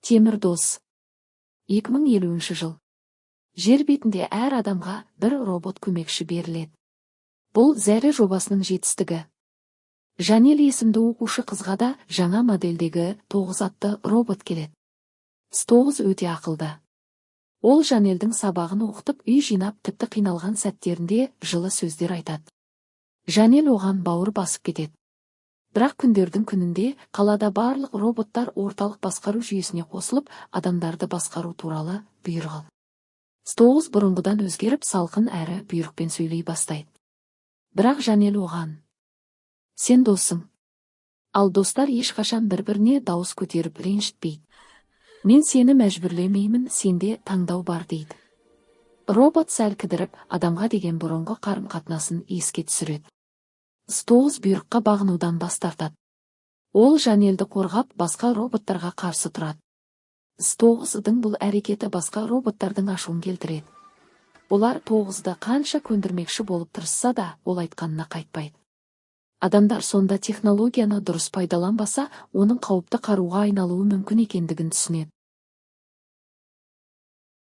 Темір дос. 2050 жыл. Жер бетінде әр адамға бір робот көмекші беріледі. Бұл зәрі жобасының жетістігі. Жанел есімді оқушы қызға да жаңа модельдегі 9 атты робот келеді. 9 өте ақылды. Ол Жанелдің сабағын оқытып үй жинап, тіпті қиналған сәттерінде жылы сөздер айтады. Жанел оған бауыр басып кетеді. Бірақ күндердің күнінде қалада барлық роботтар орталық басқару жүйесіне қосылып, адамдарды басқару туралы бұйрық алады. 9 бұрынғыдан өзгеріп, салқын әрі бұйрықпен сөйлей бастайды. Бірақ Жанел оған: сен досың. Ал достар ешқашан бір-біріне дауыс көтеріп ренжітпейді. Мен сені мәжбүрлемеймін, сенде таңдау бар дейді. Робот сәл кідіріп, адамға деген бұрынғы қарым-қатынасын еске түсіреді. 9 бұйрыққа бағынудан бас тартады. Ол Жанелді қорғап, басқа роботтарға қарсы тұрады. 9-дың бұл әрекеті басқа роботтардың ашуын келтіреді. Олар 9-ды қанша көндірмекші болып тырысса да, ол айтқанына қайтпайды. Адамдар сонда технологияны дұрыс пайдаланбаса, оның қауіпті қаруға айналуы мүмкін екендігін түсінеді.